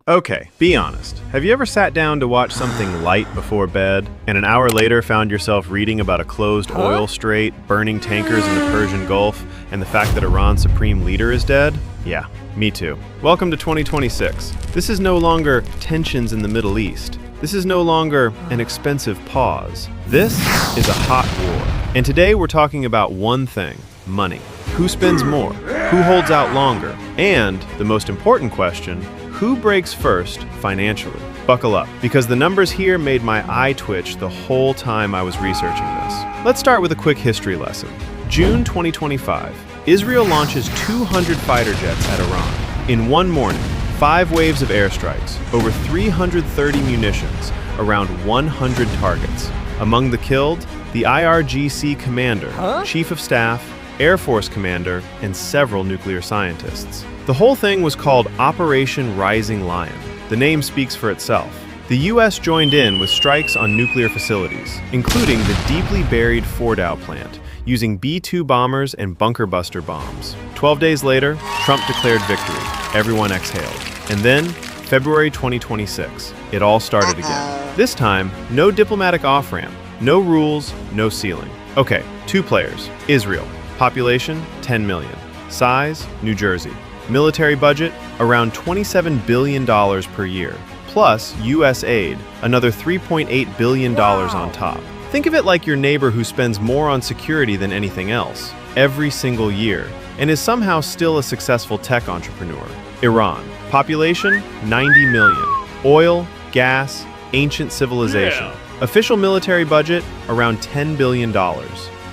Okay, be honest. Have you ever sat down to watch something light before bed, and an hour later found yourself reading about a closed oil strait, burning tankers in the Persian Gulf, and the fact that Iran's supreme leader is dead? Yeah, me too. Welcome to 2026. This is no longer tensions in the Middle East. This is no longer an expensive pause. This is a hot war. And today we're talking about one thing: money. Who spends more? Who holds out longer? And the most important question, who breaks first financially? Buckle up, because the numbers here made my eye twitch the whole time I was researching this. Let's start with a quick history lesson. June 2025, Israel launches 200 fighter jets at Iran. In one morning, 5 waves of airstrikes, over 330 munitions, around 100 targets. Among the killed, the IRGC commander, chief of staff, Air Force commander, and several nuclear scientists. The whole thing was called Operation Rising Lion. The name speaks for itself. The US joined in with strikes on nuclear facilities, including the deeply buried Fordow plant, using B-2 bombers and bunker buster bombs. 12 days later, Trump declared victory. Everyone exhaled. And then, February 2026, it all started again. This time, no diplomatic off-ramp, no rules, no ceiling. Okay, 2 players. Israel. Population, 10 million. Size, New Jersey. Military budget, around $27 billion per year. Plus US aid, another $3.8 billion on top. Think of it like your neighbor who spends more on security than anything else, every single year, and is somehow still a successful tech entrepreneur. Iran. Population, 90 million. Oil, gas, ancient civilization. Official military budget, around $10 billion.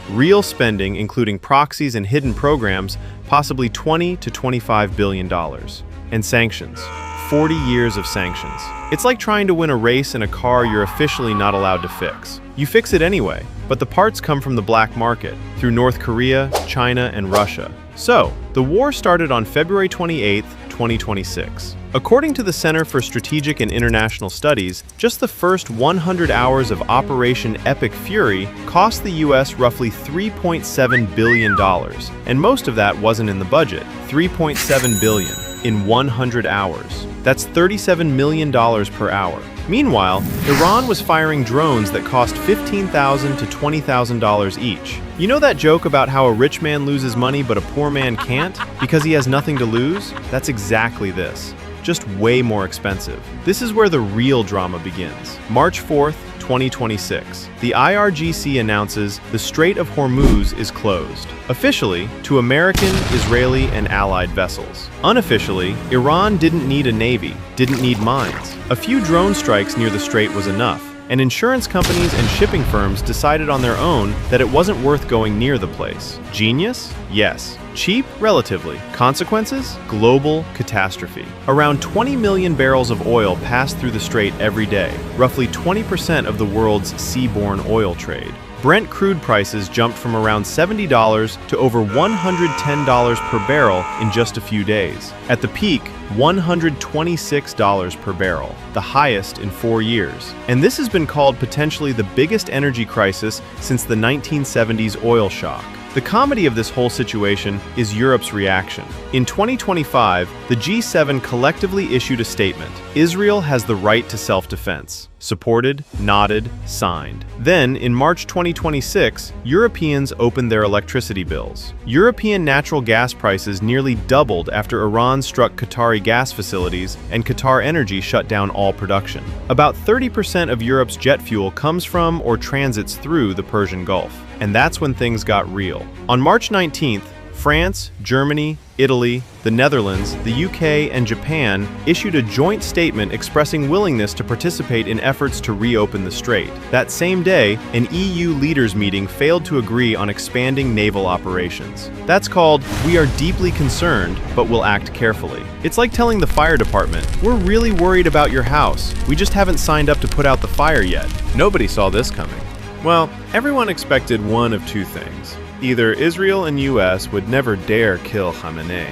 Real spending, including proxies and hidden programs, possibly $20 to $25 billion. And sanctions. 40 years of sanctions. It's like trying to win a race in a car you're officially not allowed to fix. You fix it anyway, but the parts come from the black market, through North Korea, China, and Russia. So, the war started on February 28, 2026. According to the Center for Strategic and International Studies, just the first 100 hours of Operation Epic Fury cost the US roughly $3.7 billion, and most of that wasn't in the budget. $3.7 billion in 100 hours. That's $37 million per hour. Meanwhile, Iran was firing drones that cost $15,000 to $20,000 each. You know that joke about how a rich man loses money but a poor man can't because he has nothing to lose? That's exactly this. Just way more expensive. This is where the real drama begins. March 4th, 2026. The IRGC announces the Strait of Hormuz is closed. Officially, to American, Israeli, and allied vessels. Unofficially, Iran didn't need a navy, didn't need mines. A few drone strikes near the strait was enough, and insurance companies and shipping firms decided on their own that it wasn't worth going near the place. Genius? Yes. Cheap? Relatively. Consequences? Global catastrophe. Around 20 million barrels of oil pass through the strait every day, roughly 20% of the world's seaborne oil trade. Brent crude prices jumped from around $70 to over $110 per barrel in just a few days. At the peak, $126 per barrel, the highest in 4 years. And this has been called potentially the biggest energy crisis since the 1970s oil shock. The comedy of this whole situation is Europe's reaction. In 2025, the G7 collectively issued a statement: Israel has the right to self-defense. Supported, nodded, signed. Then, in March 2026, Europeans opened their electricity bills. European natural gas prices nearly doubled after Iran struck Qatari gas facilities and Qatar Energy shut down all production. About 30% of Europe's jet fuel comes from or transits through the Persian Gulf. And that's when things got real. On March 19th, France, Germany, Italy, the Netherlands, the UK, and Japan issued a joint statement expressing willingness to participate in efforts to reopen the strait. That same day, an EU leaders meeting failed to agree on expanding naval operations. That's called, "We are deeply concerned, but will act carefully." It's like telling the fire department, "We're really worried about your house. We just haven't signed up to put out the fire yet." Nobody saw this coming. Well, everyone expected one of 2 things. Either Israel and US would never dare kill Khamenei,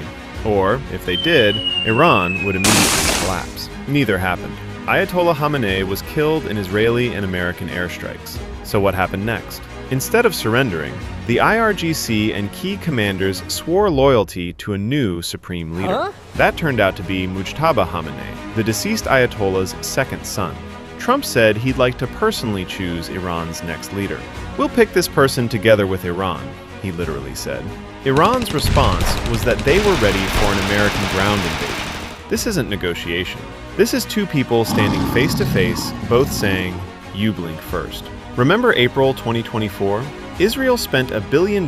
or, if they did, Iran would immediately collapse. Neither happened. Ayatollah Khamenei was killed in Israeli and American airstrikes. So what happened next? Instead of surrendering, the IRGC and key commanders swore loyalty to a new supreme leader. That turned out to be Mujtaba Khamenei, the deceased Ayatollah's second son. Trump said he'd like to personally choose Iran's next leader. "We'll pick this person together with Iran," he literally said. Iran's response was that they were ready for an American ground invasion. This isn't negotiation. This is two people standing face to face, both saying, "You blink first." Remember April 2024? Israel spent $1 billion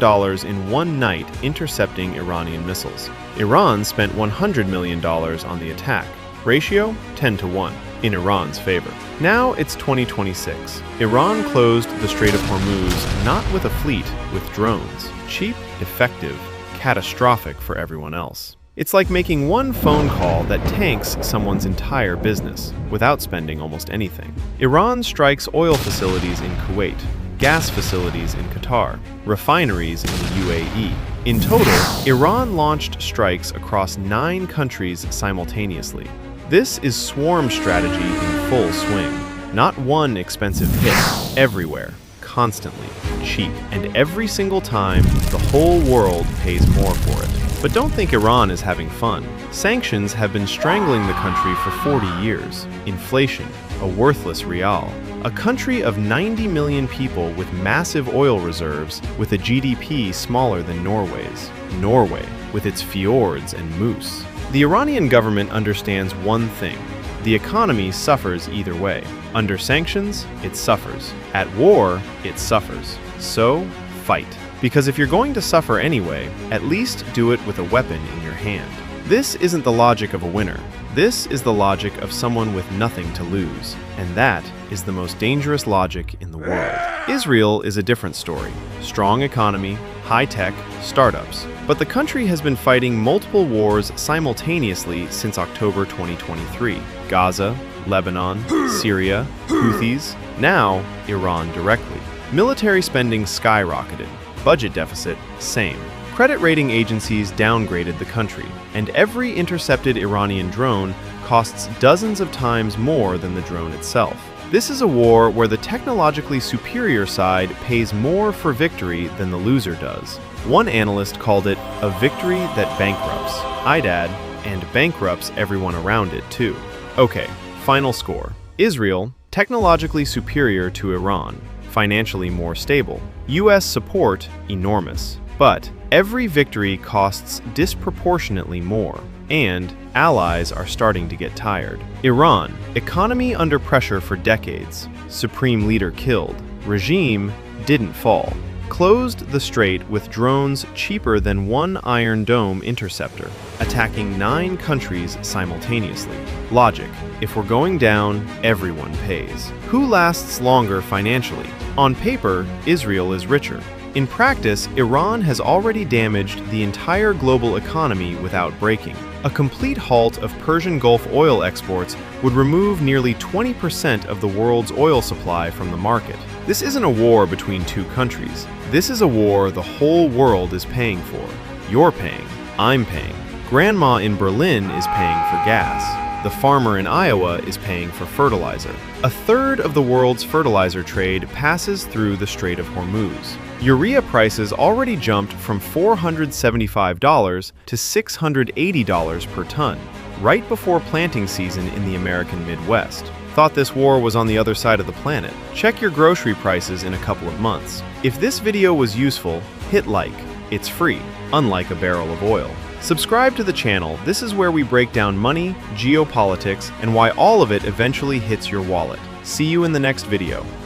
in one night intercepting Iranian missiles. Iran spent $100 million on the attack. Ratio 10-1 in Iran's favor. Now it's 2026. Iran closed the Strait of Hormuz not with a fleet, with drones. Cheap, effective, catastrophic for everyone else. It's like making one phone call that tanks someone's entire business without spending almost anything. Iran strikes oil facilities in Kuwait, gas facilities in Qatar, refineries in the UAE. In total, Iran launched strikes across 9 countries simultaneously. This is swarm strategy in full swing. Not one expensive hit, everywhere, constantly, cheap, and every single time, the whole world pays more for it. But don't think Iran is having fun. Sanctions have been strangling the country for 40 years. Inflation, a worthless rial. A country of 90 million people with massive oil reserves, with a GDP smaller than Norway's. Norway, with its fjords and moose. The Iranian government understands one thing. The economy suffers either way. Under sanctions, it suffers. At war, it suffers. So, fight. Because if you're going to suffer anyway, at least do it with a weapon in your hand. This isn't the logic of a winner. This is the logic of someone with nothing to lose. And that is the most dangerous logic in the world. Israel is a different story. Strong economy, high-tech, startups. But the country has been fighting multiple wars simultaneously since October 2023. Gaza, Lebanon, Syria, Houthis, now Iran directly. Military spending skyrocketed. Budget deficit, same. Credit rating agencies downgraded the country, and every intercepted Iranian drone costs dozens of times more than the drone itself. This is a war where the technologically superior side pays more for victory than the loser does. One analyst called it a victory that bankrupts. I'd add, and bankrupts everyone around it too. Okay, final score. Israel, technologically superior to Iran, financially more stable. US support, enormous. But every victory costs disproportionately more, and allies are starting to get tired. Iran, economy under pressure for decades. Supreme leader killed. Regime didn't fall. Closed the strait with drones cheaper than one Iron Dome interceptor, attacking 9 countries simultaneously. Logic: if we're going down, everyone pays. Who lasts longer financially? On paper, Israel is richer. In practice, Iran has already damaged the entire global economy without breaking. A complete halt of Persian Gulf oil exports would remove nearly 20% of the world's oil supply from the market. This isn't a war between two countries. This is a war the whole world is paying for. You're paying. I'm paying. Grandma in Berlin is paying for gas. The farmer in Iowa is paying for fertilizer. A third of the world's fertilizer trade passes through the Strait of Hormuz. Urea prices already jumped from $475 to $680 per ton, right before planting season in the American Midwest. Thought this war was on the other side of the planet? Check your grocery prices in a couple of months. If this video was useful, hit like. It's free, unlike a barrel of oil. Subscribe to the channel. This is where we break down money, geopolitics, and why all of it eventually hits your wallet. See you in the next video.